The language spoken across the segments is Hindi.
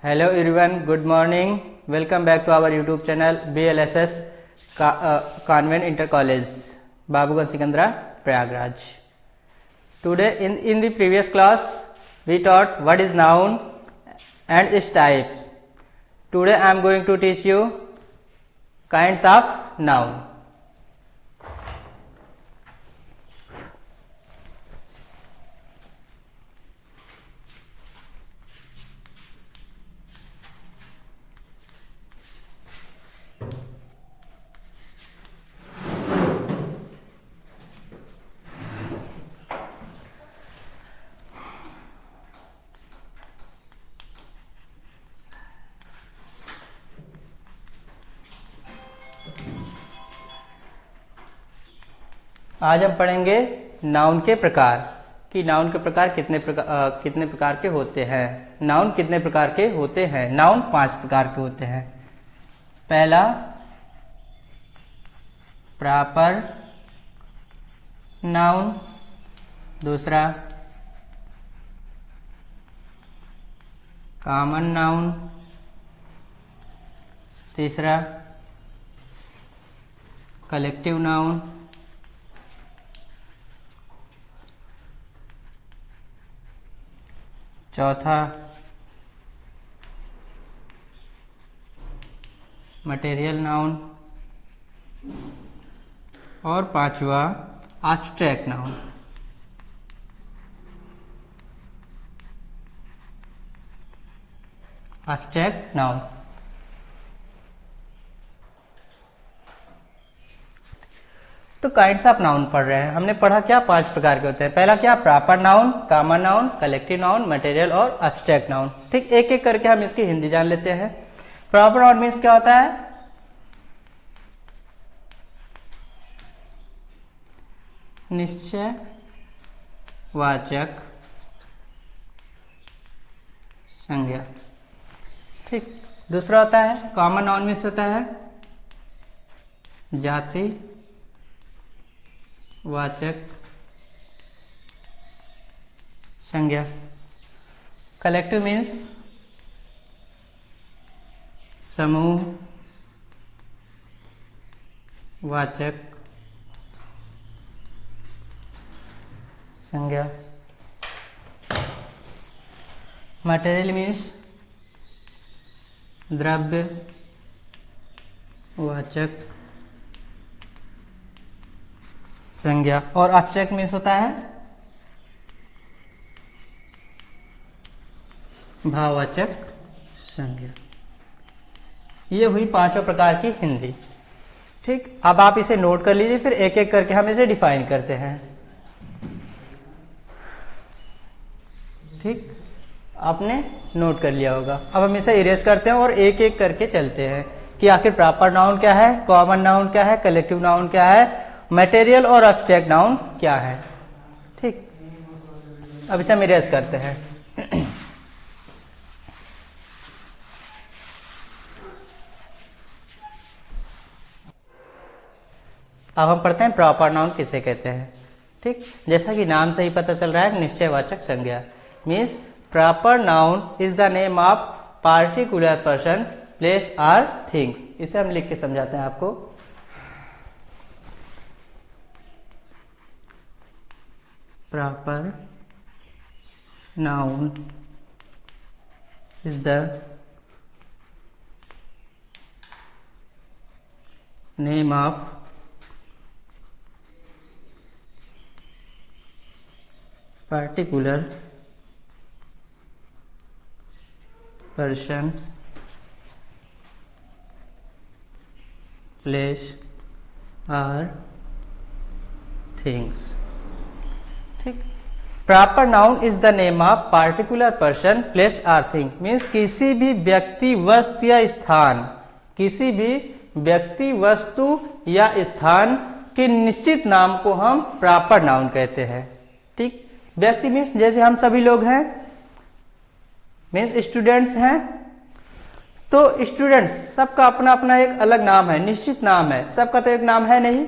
Hello everyone, good morning. Welcome back to our YouTube channel BLSS Convent Inter College, Babuganj Sikandra, Prayagraj. Today in the previous class we taught what is noun and its types. Today I am going to teach you kinds of noun. आज हम पढ़ेंगे नाउन के प्रकार कि नाउन के प्रकार कितने प्रकार के होते हैं। नाउन कितने प्रकार के होते हैं? नाउन 5 प्रकार के होते हैं। पहला प्रॉपर नाउन, दूसरा कॉमन नाउन, तीसरा कलेक्टिव नाउन, चौथा मटेरियल नाउन और पांचवा एब्स्ट्रैक्ट नाउन। एब्स्ट्रैक्ट नाउन तो काइंड्स ऑफ नाउन पढ़ रहे हैं। हमने पढ़ा क्या? 5 प्रकार के होते हैं। पहला क्या? Proper noun, common noun, collective noun, material और एब्स्ट्रैक्ट नाउन। ठीक, एक एक करके हम इसकी हिंदी जान लेते हैं। प्रॉपर नाउन मीन्स क्या होता है? निश्चय वाचक संज्ञा। ठीक, दूसरा होता है कॉमन नाउन मीन्स होता है जाति वाचक संज्ञा। कलेक्टिव मीन्स समूह वाचक संज्ञा। मटेरियल मीन्स द्रव्य वाचक संज्ञा। और एब्स्ट्रैक्ट मीन्स होता है भाववाचक संज्ञा। ये हुई 5 प्रकार की हिंदी। ठीक, अब आप इसे नोट कर लीजिए, फिर एक एक करके हम इसे डिफाइन करते हैं। ठीक, आपने नोट कर लिया होगा। अब हम इसे इरेज करते हैं और एक एक करके चलते हैं कि आखिर प्रॉपर नाउन क्या है, कॉमन नाउन क्या है, कलेक्टिव नाउन क्या है, मटेरियल और एब्स्ट्रैक्ट नाउन क्या है। ठीक, अब इसे हम इरेज करते हैं। अब हम पढ़ते हैं प्रॉपर नाउन किसे कहते हैं। ठीक, जैसा कि नाम से ही पता चल रहा है, निश्चयवाचक संज्ञा means proper noun is the name of particular person, place और थिंग्स। इसे हम लिख के समझाते हैं आपको। Proper noun is the name of particular person, place or things। ठीक, proper noun is the name of particular person, place और थिंग मीन्स किसी भी व्यक्ति, वस्तु या स्थान, किसी भी व्यक्ति, वस्तु या स्थान के निश्चित नाम को हम प्रॉपर नाउन कहते हैं। ठीक, व्यक्ति मीन्स जैसे हम सभी लोग हैं, मीन्स स्टूडेंट्स हैं, तो स्टूडेंट्स सबका अपना अपना एक अलग नाम है, निश्चित नाम है। सबका तो एक नाम है नहीं।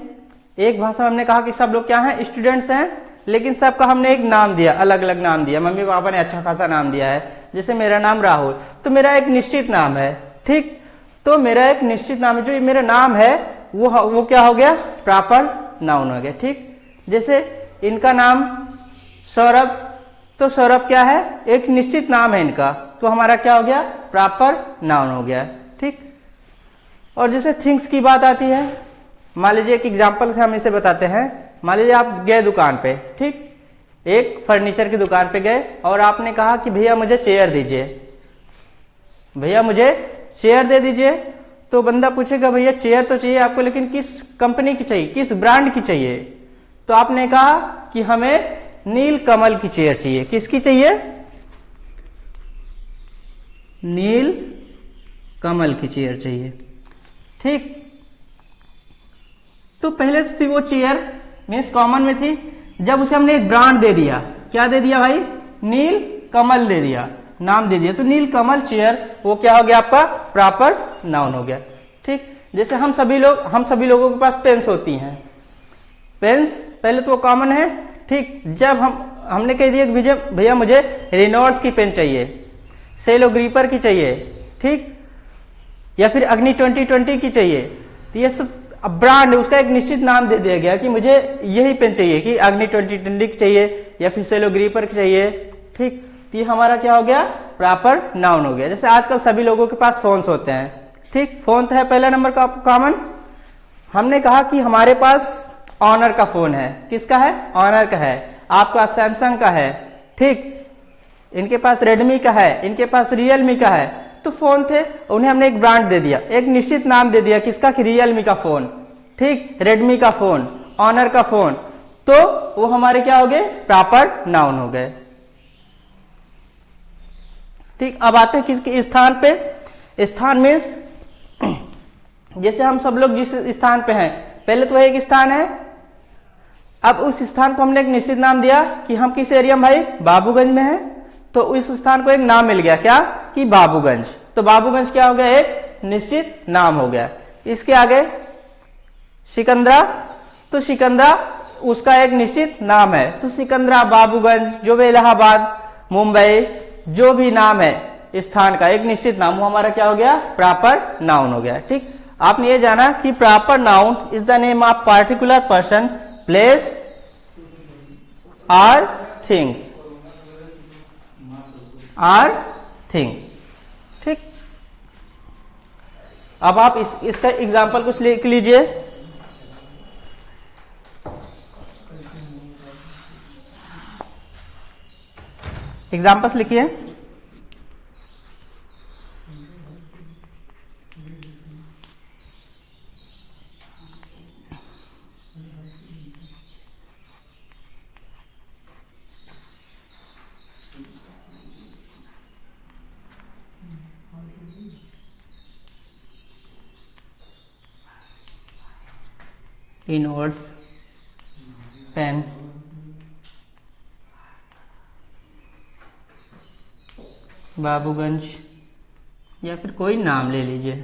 एक भाषा में हमने कहा कि सब लोग क्या हैं? स्टूडेंट्स हैं। लेकिन सबका हमने एक नाम दिया, अलग अलग नाम दिया, मम्मी पापा ने अच्छा खासा नाम दिया है। जैसे मेरा नाम राहुल, तो मेरा एक निश्चित नाम है, ठीक। तो मेरा एक निश्चित नाम है, जो मेरा नाम है वो क्या हो गया, प्रॉपर नाउन हो गया, ठीक। जैसे इनका नाम सौरभ, तो सौरभ क्या है, एक निश्चित नाम है इनका, तो हमारा क्या हो गया, प्रॉपर नाउन हो गया, ठीक। और जैसे थिंग्स की बात आती है, मान लीजिए एक एग्जांपल से हम इसे बताते हैं। मान लीजिए आप गए दुकान पे, ठीक, एक फर्नीचर की दुकान पे गए और आपने कहा कि भैया मुझे चेयर दीजिए, भैया मुझे चेयर दे दीजिए। तो बंदा पूछेगा भैया चेयर तो चाहिए आपको, लेकिन किस कंपनी की चाहिए, किस ब्रांड की चाहिए। तो आपने कहा कि हमें नील कमल की चेयर चाहिए। किसकी चाहिए, नील कमल की चेयर चाहिए, ठीक। तो पहले तो थी वो चेयर मीन्स कॉमन में थी, जब उसे हमने एक ब्रांड दे दिया, क्या दे दिया भाई, नील कमल दे दिया, नाम दे दिया, तो नील कमल चेयर वो क्या हो गया, आपका प्रॉपर नाउन हो गया, ठीक। जैसे हम सभी लोगों के पास पेन्स होती हैं, पेन्स पहले तो वो कॉमन है, ठीक। जब हमने कह दिया कि भैया मुझे रेनॉल्ड्स की पेन चाहिए, सेलो ग्रीपर की चाहिए, ठीक, या फिर अग्नि 2020 की चाहिए, तो ये सब ब्रांड है, उसका एक निश्चित नाम दे दिया गया कि मुझे यही पेन चाहिए, कि अग्नि 2020 की चाहिए या फिर सेलो ग्रीपर की चाहिए, ठीक। तो ये हमारा क्या हो गया, प्रॉपर नाउन हो गया। जैसे आजकल सभी लोगों के पास फोन्स होते हैं, ठीक, फोन तो है पहला नंबर का कॉमन। हमने कहा कि हमारे पास ऑनर का फोन है, किसका है, ऑनर का है, आपका सैमसंग का है, ठीक, इनके पास रेडमी का है, इनके पास रियलमी का है। तो फोन थे, उन्हें हमने एक ब्रांड दे दिया, एक निश्चित नाम दे दिया, किसका, कि रियलमी का फोन, ठीक, रेडमी का फोन, ऑनर का फोन, तो वो हमारे क्या हो गए, प्रॉपर नाउन हो गए, ठीक। अब आते हैं किसके स्थान पे, स्थान मीन्स जैसे हम सब लोग जिस स्थान पे हैं, पहले तो एक स्थान है, अब उस स्थान को हमने एक निश्चित नाम दिया कि हम किस एरिया में, भाई बाबूगंज में है, तो उस स्थान को एक नाम मिल गया, क्या, कि बाबूगंज। तो बाबूगंज क्या हो गया, एक निश्चित नाम हो गया। इसके आगे सिकंदरा, तो सिकंदरा उसका एक निश्चित नाम है, तो सिकंदरा, बाबूगंज, जो भी इलाहाबाद, मुंबई, जो भी नाम है स्थान का एक निश्चित नाम, वो हमारा क्या हो गया, प्रॉपर नाउन हो गया, ठीक। आपने ये जाना कि proper noun is the name of particular person, place और थिंग्स, ठीक। अब आप इसका एग्जाम्पल कुछ लिख लीजिए। एग्जाम्पल्स लिखिए। इनवर्स पेन, बाबूगंज, या फिर कोई नाम ले लीजिए,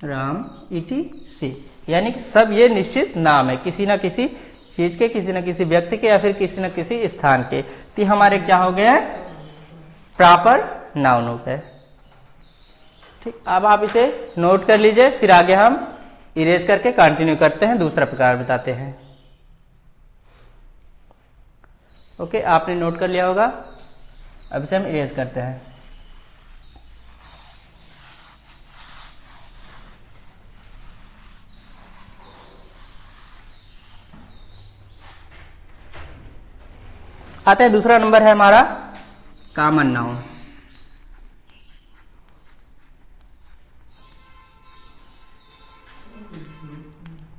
राम, ETC, यानी कि सब ये निश्चित नाम है किसी ना किसी चीज के, किसी ना किसी व्यक्ति के, या फिर किसी ना किसी स्थान के। तो हमारे क्या हो गए, प्रॉपर नाउन हो गए, ठीक। अब आप इसे नोट कर लीजिए, फिर आगे हम इरेज करके कंटिन्यू करते हैं, दूसरा प्रकार बताते हैं। ओके, आपने नोट कर लिया होगा, अब इसे हम इरेज करते हैं। आते हैं, दूसरा नंबर है हमारा common noun.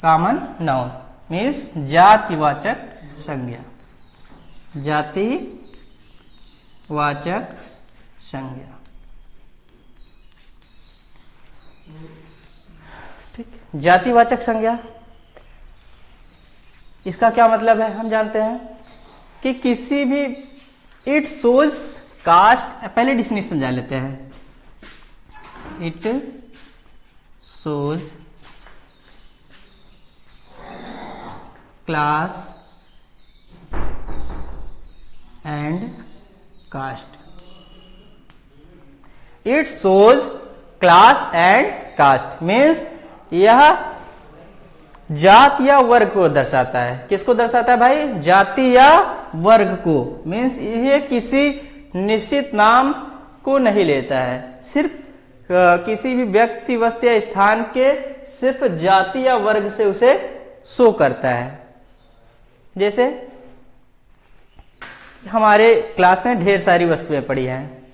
Common noun means जातिवाचक संज्ञा, जातिवाचक संज्ञा, ठीक। जातिवाचक संज्ञा, इसका क्या मतलब है, हम जानते हैं कि किसी भी, इट शोज कास्ट, पहले डिफिनेशन जान लेते हैं, it shows class and caste. It shows class and caste means यह जात या वर्ग को दर्शाता है। किसको दर्शाता है भाई? जाति या वर्ग को। मीन्स ये किसी निश्चित नाम को नहीं लेता है, सिर्फ किसी भी व्यक्ति, वस्तु या स्थान के सिर्फ जाति या वर्ग से उसे शो करता है। जैसे हमारे क्लास में ढेर सारी वस्तुएं पड़ी हैं,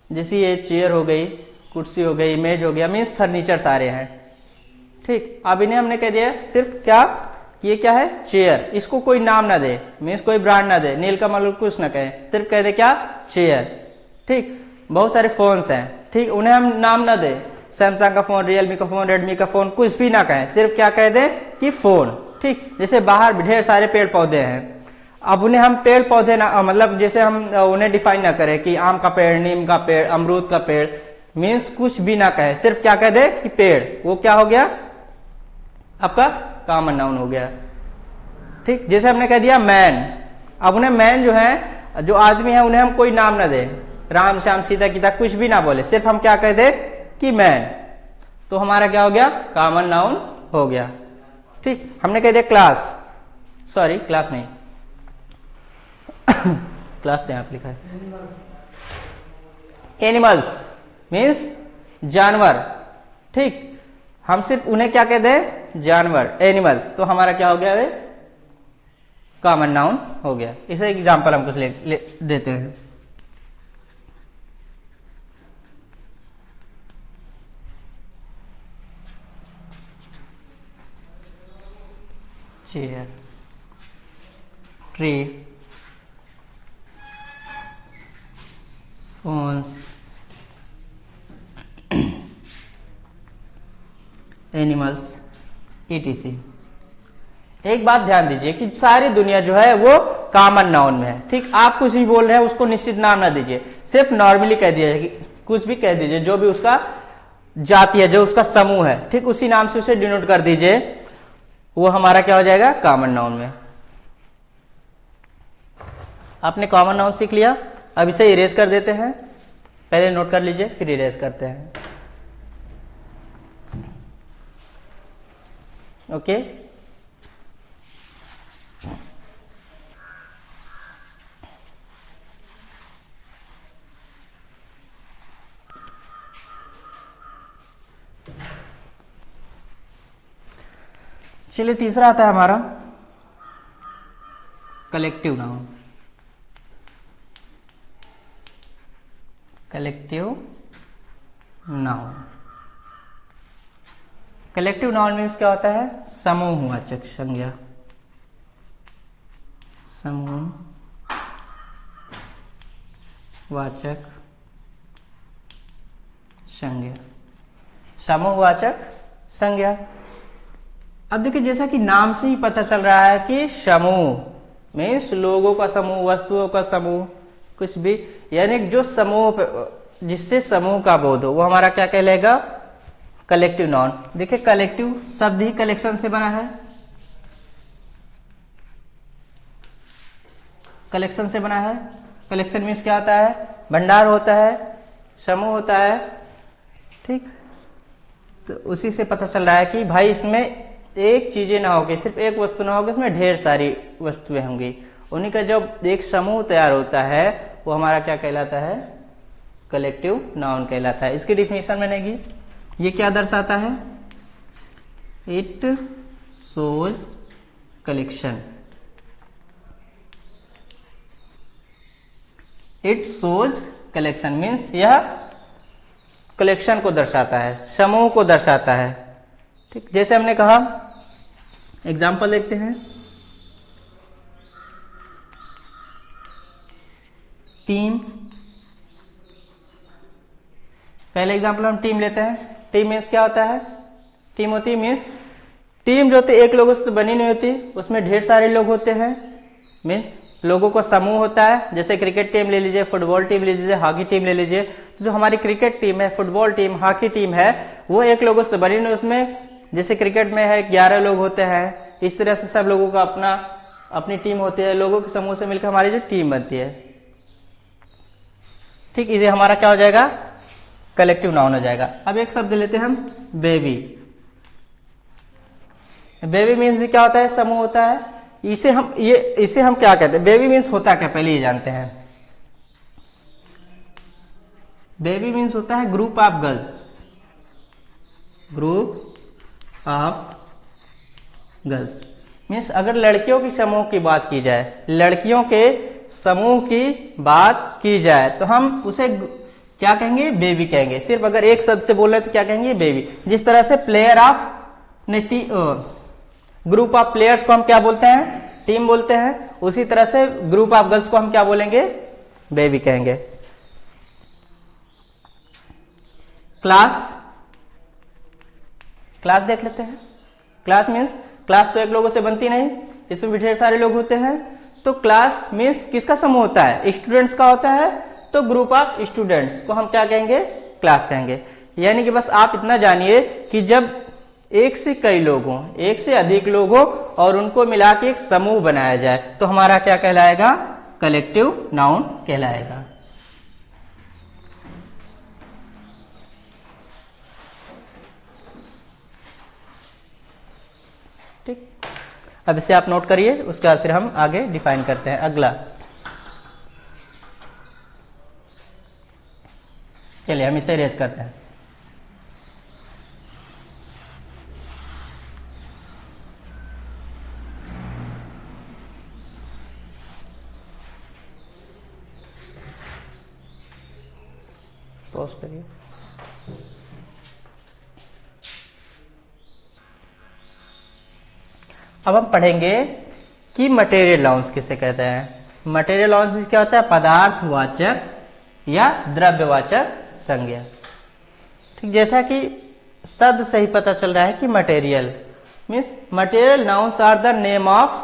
जैसे ये चेयर हो गई, कुर्सी हो गई, मेज हो गया, मीन्स फर्नीचर सारे हैं। ठीक, अब इन्हें हमने कह दिया सिर्फ क्या, ये क्या है? चेयर। इसको कोई नाम ना दे, मीन्स कोई ब्रांड ना दे, नीलकमल कुछ ना कहे, सिर्फ कह दे क्या? चेयर। ठीक, बहुत सारे फोन्स हैं, ठीक, उन्हें हम नाम ना दे, सैमसंग का फोन, रियलमी का फोन, रेडमी का फोन, कुछ भी ना कहें, सिर्फ क्या कह दे कि फोन। ठीक, जैसे बाहर ढेर सारे पेड़ पौधे हैं, अब उन्हें हम पेड़ पौधे ना, मतलब जैसे हम उन्हें डिफाइन ना करें कि आम का पेड़, नीम का पेड़, अमरूद का पेड़, मीन्स कुछ भी ना कहे, सिर्फ क्या कह दे कि पेड़। वो क्या हो गया? आपका कॉमन नाउन हो गया। ठीक, जैसे हमने कह दिया मैन, अब उन्हें मैन जो है, जो आदमी है, उन्हें हम कोई नाम ना दे, राम श्याम सीता गीता कुछ भी ना बोले, सिर्फ हम क्या कह दे कि मैन, तो हमारा क्या हो गया? कॉमन नाउन हो गया। ठीक, हमने कह दिया क्लास, सॉरी क्लास नहीं क्लास तो यहां पे लिखा है, एनिमल्स मीन्स जानवर। ठीक, हम सिर्फ उन्हें क्या कह दें? जानवर, एनिमल्स, तो हमारा क्या हो गया? वे कॉमन नाउन हो गया। इसे एग्जांपल हम कुछ ले देते हैं। Chair, tree, phones, animals, etc। एक बात ध्यान दीजिए कि सारी दुनिया जो है वो कॉमन नाउन में है। ठीक, आप कुछ भी बोल रहे हैं उसको निश्चित नाम ना दीजिए, सिर्फ नॉर्मली कह दीजिए, कुछ भी कह दीजिए, जो भी उसका जाति है, जो उसका समूह है, ठीक, उसी नाम से उसे डिनोट कर दीजिए, वो हमारा क्या हो जाएगा? कॉमन नाउन में। आपने कॉमन नाउन सीख लिया, अब इसे इरेज कर देते हैं। पहले नोट कर लीजिए, फिर इरेज करते हैं। ओके, चलिए तीसरा आता है हमारा collective noun. Collective noun, collective noun means क्या होता है? समूहवाचक संज्ञा, समूहवाचक संज्ञा, समूहवाचक संज्ञा। अब देखिए, जैसा कि नाम से ही पता चल रहा है कि समूह मीन्स लोगों का समूह, वस्तुओं का समूह, कुछ भी, यानी जो समूह, जिससे समूह का बोध हो, वो हमारा क्या कहलाएगा? Collective noun. देखिए, कलेक्टिव शब्द ही कलेक्शन से बना है, कलेक्शन से बना है। कलेक्शन मीन्स क्या होता है? भंडार होता है, समूह होता है। ठीक, तो उसी से पता चल रहा है कि भाई इसमें एक चीजें ना होगी, सिर्फ एक वस्तु ना होगी, इसमें ढेर सारी वस्तुएं होंगी। उन्हीं का जब एक समूह तैयार होता है वो हमारा क्या कहलाता है? कलेक्टिव नाउन कहलाता है। इसकी डिफिनेशन बनेगी, ये क्या दर्शाता है? It shows collection, it shows collection means यह कलेक्शन को दर्शाता है, समूह को दर्शाता है। ठीक, जैसे हमने कहा, एग्जाम्पल देखते हैं। टीम, पहले एग्जाम्पल हम टीम लेते हैं। टीम मीन्स क्या होता है? टीम होती है मीन्स, टीम जो होती है एक लोगों से तो बनी नहीं होती, उसमें ढेर सारे लोग होते हैं, मीन्स लोगों का समूह होता है। जैसे क्रिकेट टीम ले लीजिए, फुटबॉल टीम ले लीजिए, हॉकी टीम ले लीजिए। तो जो हमारी क्रिकेट टीम है, फुटबॉल टीम, हॉकी टीम है, वो एक लोगों से बनी नहीं, उसमें जैसे क्रिकेट में है 11 लोग होते हैं, इस तरह से सब लोगों का अपना अपनी टीम होती है, लोगों के समूह से मिलकर हमारी जो टीम बनती है। ठीक, इसे हमारा क्या हो जाएगा, कलेक्टिव नाउन हो जाएगा। अब एक शब्द लेते हैं हम बेबी। बेबी मीन्स भी क्या होता है, समूह होता है। इसे हम क्या कहते हैं, बेबी मीन्स होता क्या, पहले ये जानते हैं। बेबी मीन्स होता है group of girls, group of girls means अगर लड़कियों के समूह की बात की जाए, लड़कियों के समूह की बात की जाए तो हम उसे क्या कहेंगे, बेबी कहेंगे। सिर्फ अगर एक शब्द से बोल रहे तो क्या कहेंगे, बेबी। जिस तरह से player of group of players को हम क्या बोलते हैं, टीम बोलते हैं, उसी तरह से ग्रुप ऑफ गर्ल्स को हम क्या बोलेंगे, बेबी कहेंगे। क्लास, क्लास देख लेते हैं। क्लास मीन्स, क्लास तो एक लोगों से बनती नहीं, इसमें भी ढेर सारे लोग होते हैं। तो क्लास मीन्स किसका समूह होता है, स्टूडेंट्स का होता है। तो ग्रुप ऑफ स्टूडेंट्स को हम क्या कहेंगे, क्लास कहेंगे। यानी कि बस आप इतना जानिए कि जब एक से कई लोग हों, एक से अधिक लोग हों और उनको मिला के एक समूह बनाया जाए तो हमारा क्या कहलाएगा, कलेक्टिव नाउन कहलाएगा। ठीक, अब इसे आप नोट करिए, उसके बाद फिर हम आगे डिफाइन करते हैं। अगला, चलिए हम इसे रेज करते हैं। पॉज करिए। अब हम पढ़ेंगे कि मटेरियल नाउन्स किसे कहते हैं। मटेरियल नाउन्स क्या होता है, पदार्थवाचक या द्रव्यवाचक संज्ञा। ठीक, जैसा कि शब्द से ही पता चल रहा है कि material means, material nouns are the name of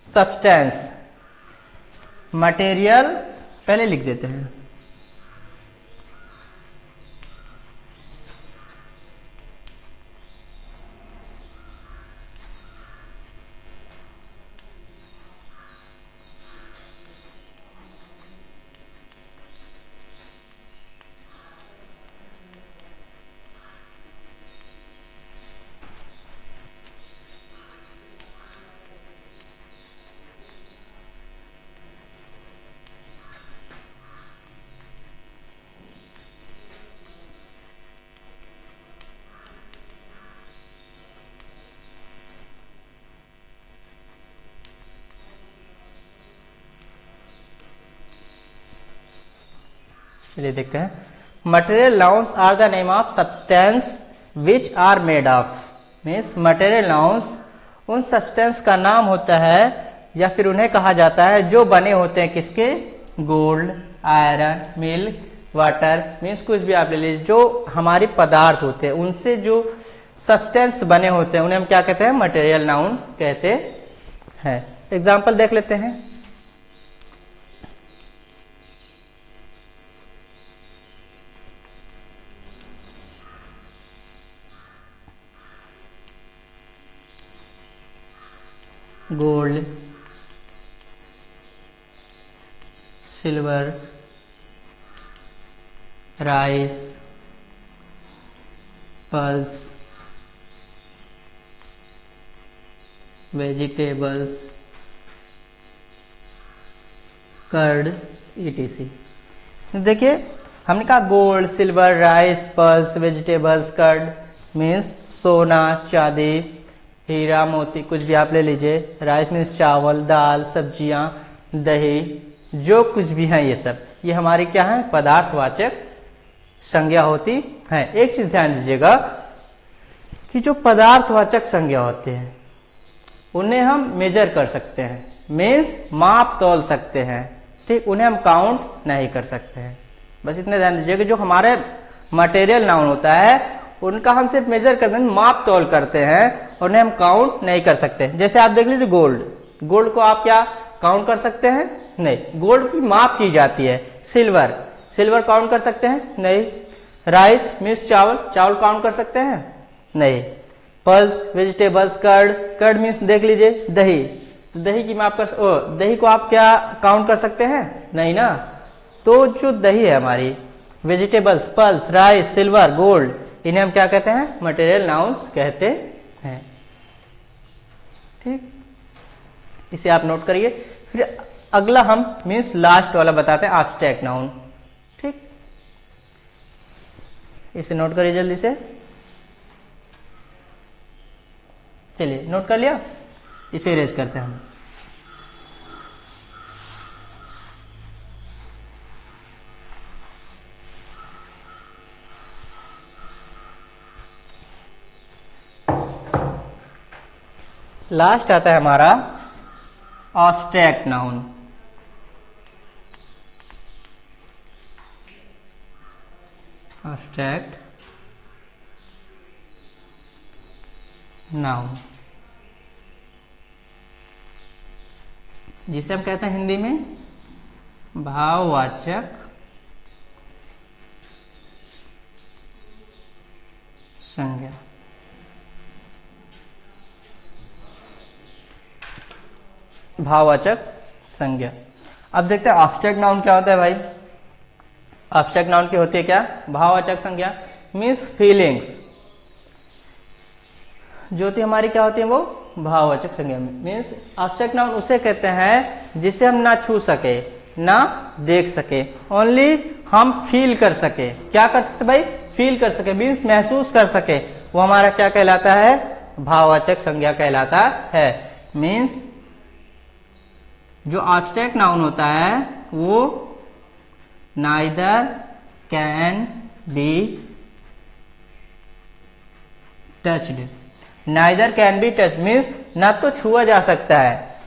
substance. Material पहले लिख देते हैं, चलिए देखते हैं। Material nouns are the name of substance which are made of means, material nouns उन सब्सटेंस का नाम होता है या फिर उन्हें कहा जाता है जो बने होते हैं किसके, gold, iron, milk, water means कुछ भी आप ले लीजिए, जो हमारे पदार्थ होते हैं उनसे जो सब्सटेंस बने होते हैं उन्हें हम क्या कहते हैं, मटेरियल नाउन कहते हैं। एग्जाम्पल देख लेते हैं। Gold, silver, rice, pulse, vegetables, curd, ETC. देखिए हमने कहा gold, silver, rice, pulse, vegetables, curd means सोना, चांदी, हीरा, मोती, कुछ भी आप ले लीजिए। राइस मीन्स चावल, दाल, सब्जियां, दही, जो कुछ भी है ये सब, ये हमारी क्या है, पदार्थवाचक संज्ञा होती है। एक चीज ध्यान दीजिएगा कि जो पदार्थवाचक संज्ञा होते हैं उन्हें हम मेजर कर सकते हैं, मीन्स माप तौल सकते हैं। ठीक, उन्हें हम काउंट नहीं कर सकते हैं। बस इतने ध्यान दीजिएगा, जो हमारे मटेरियल नाउन होता है उनका हम सिर्फ मेजर करते हैं, माप तौल करते हैं, उन्हें हम काउंट नहीं कर सकते। जैसे आप देख लीजिए गोल्ड, गोल्ड को आप क्या काउंट कर सकते हैं, नहीं, गोल्ड की माप की जाती है। सिल्वर, सिल्वर काउंट कर सकते हैं, नहीं। राइस मीन्स चावल, चावल काउंट कर सकते हैं, नहीं। Pulse, vegetables, curd, curd means देख लीजिए दही, तो दही की माप कर दही को आप क्या काउंट कर सकते हैं? नहीं ना। तो जो दही है हमारी, vegetables, pulse, rice, silver, gold, इन्हें हम क्या कहते हैं? मटेरियल नाउन्स कहते हैं। ठीक, इसे आप नोट करिए। फिर अगला हम मीन्स लास्ट वाला बताते हैं, एब्स्ट्रैक्ट नाउन। ठीक, इसे नोट करिए जल्दी से। चलिए नोट कर लिया, इसे इरेज करते हैं हम। लास्ट आता है हमारा एब्स्ट्रैक्ट नाउन। एब्स्ट्रैक्ट नाउन, जिसे हम कहते हैं हिंदी में भाववाचक संज्ञा। भाववाचक संज्ञा। अब देखते हैं एब्स्ट्रैक्ट नाउन क्या होता है भाई। एब्स्ट्रैक्ट नाउन की होती है क्या? भाववाचक संज्ञा मीन्स फीलिंग्स। जो होती हमारी क्या होती है वो भाववाचक संज्ञा मीन्स एब्स्ट्रैक्ट नाउन उसे कहते हैं जिसे हम ना छू सके, ना देख सके, ओनली हम फील कर सके। क्या कर सकते भाई? फील कर सके मीन्स महसूस कर सके, वो हमारा क्या कहलाता है? भाववाचक संज्ञा कहलाता है। मीन्स जो एब्स्ट्रैक्ट नाउन होता है वो neither can be touched. Neither can be touched means ना तो छुआ जा सकता है,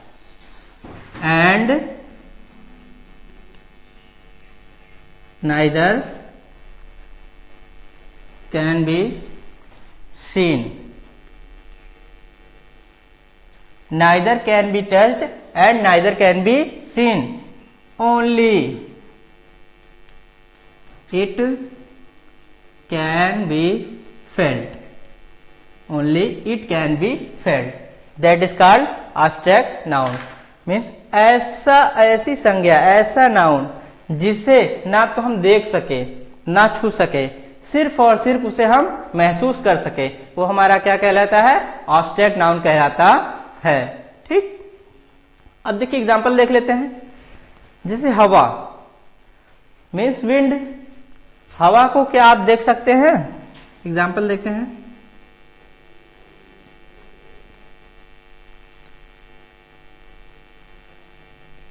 and neither can be seen. Neither can be touched and neither can be seen, only it can be felt, only it can be felt, that is called abstract noun। means ऐसी संज्ञा, ऐसा नाउन जिसे ना तो हम देख सके, ना छू सके, सिर्फ और सिर्फ उसे हम महसूस कर सके, वो हमारा क्या कहलाता है? abstract नाउन कहलाता है। ठीक, अब देखिए एग्जाम्पल देख लेते हैं। जैसे हवा मीन्स विंड, हवा को क्या आप देख सकते हैं? एग्जाम्पल देखते हैं।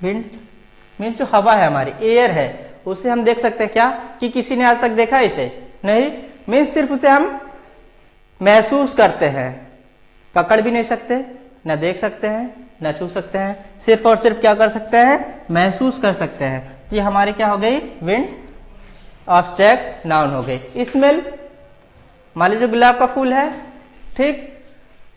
विंड मीन्स जो हवा है हमारी, एयर है, उसे हम देख सकते हैं क्या? कि किसी ने आज तक देखा इसे? नहीं। मीन्स सिर्फ उसे हम महसूस करते हैं, पकड़ भी नहीं सकते, ना देख सकते हैं, ना छू सकते हैं, सिर्फ और सिर्फ क्या कर सकते हैं? महसूस कर सकते हैं। तो ये हमारी क्या हो गई? विंड एब्स्ट्रैक्ट नाउन हो गई। स्मेल, मान लीजिए गुलाब का फूल है, ठीक,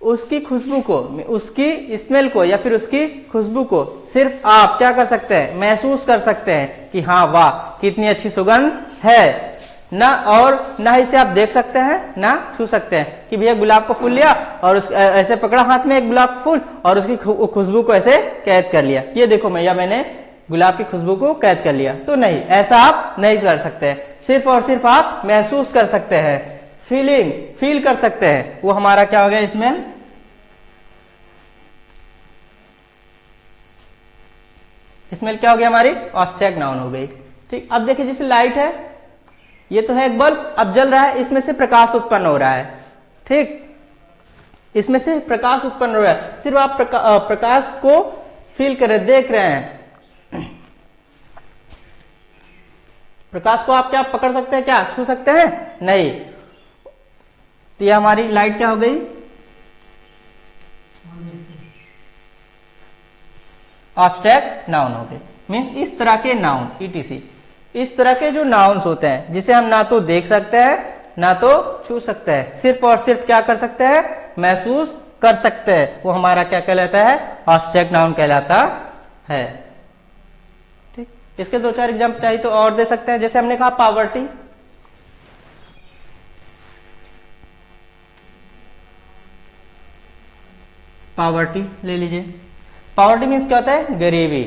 उसकी खुशबू को, उसकी स्मेल को या फिर उसकी खुशबू को सिर्फ आप क्या कर सकते हैं? महसूस कर सकते हैं कि हाँ वाह कितनी अच्छी सुगंध है ना, और ना इसे आप देख सकते हैं ना छू सकते हैं कि भैया गुलाब का फूल लिया और ऐसे पकड़ा हाथ में एक गुलाब का फूल और उसकी खुशबू को ऐसे कैद कर लिया, ये देखो मैंने गुलाब की खुशबू को कैद कर लिया। तो नहीं, ऐसा आप नहीं कर सकते हैं, सिर्फ और सिर्फ आप महसूस कर सकते हैं, फील कर सकते हैं, वो हमारा क्या हो गया? इसमें स्मेल क्या हो गया? हमारी एब्स्ट्रैक्ट नाउन हो गई। ठीक, अब देखिए जैसे लाइट है, ये तो है एक बल्ब, अब जल रहा है, इसमें से प्रकाश उत्पन्न हो रहा है। ठीक, इसमें से प्रकाश उत्पन्न हो रहा है, सिर्फ आप प्रकाश को फील कर रहे, देख रहे हैं। प्रकाश को आप क्या पकड़ सकते हैं? क्या छू सकते हैं? नहीं। तो ये हमारी लाइट क्या हो गई? एब्स्ट्रैक्ट नाउन हो गए। मीन्स इस तरह के नाउन, ईटीसी, इस तरह के जो नाउन्स होते हैं जिसे हम ना तो देख सकते हैं ना तो छू सकते हैं, सिर्फ और सिर्फ क्या कर सकते हैं? महसूस कर सकते हैं, वो हमारा क्या कहलाता है? एब्स्ट्रैक्ट नाउन कहलाता है। ठीक, इसके दो चार एग्जाम्पल चाहिए तो और दे सकते हैं। जैसे हमने कहा पॉवर्टी, पॉवर्टी ले लीजिए। पॉवर्टी मीन्स क्या होता है? गरीबी।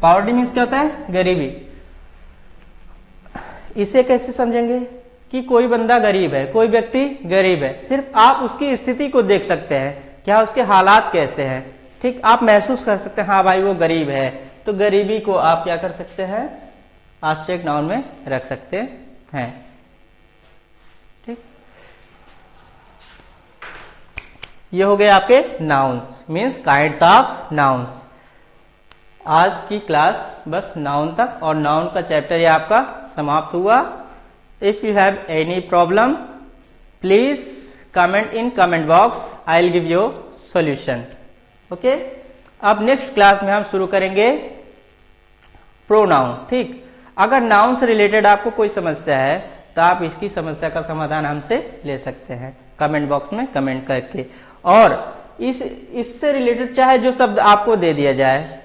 पॉवर्टी मीन्स क्या होता है? गरीबी। इसे कैसे समझेंगे कि कोई बंदा गरीब है, कोई व्यक्ति गरीब है? सिर्फ आप उसकी स्थिति को देख सकते हैं, क्या उसके हालात कैसे हैं, ठीक, आप महसूस कर सकते हैं हाँ भाई वो गरीब है, तो गरीबी को आप क्या कर सकते हैं? ऑब्जेक्ट नाउन में रख सकते हैं, ठीक। ये हो गए आपके nouns, means kinds of nouns. आज की क्लास बस नाउन तक, और नाउन का चैप्टर ये आपका समाप्त हुआ। If you have any problem please comment in comment box, I will give you solution. Okay, अब नेक्स्ट क्लास में हम शुरू करेंगे प्रोनाउन, ठीक। अगर नाउन से रिलेटेड आपको कोई समस्या है तो आप इसकी समस्या का समाधान हमसे ले सकते हैं कमेंट बॉक्स में कमेंट करके, और इससे रिलेटेड चाहे जो शब्द आपको दे दिया जाए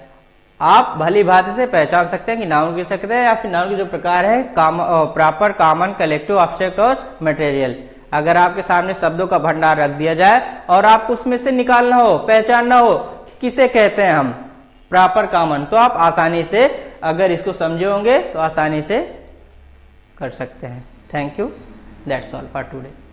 आप भली भांति से पहचान सकते हैं कि नाउन कह सकते हैं, या फिर नाउन के जो प्रकार है प्रॉपर, कॉमन, कलेक्टिव, ऑब्जेक्ट और मटेरियल। अगर आपके सामने शब्दों का भंडार रख दिया जाए और आपको उसमें से निकालना हो, पहचानना हो किसे कहते हैं हम प्रॉपर, कॉमन, तो आप आसानी से अगर इसको समझे होंगे तो आसानी से कर सकते हैं। Thank you, that's all for today.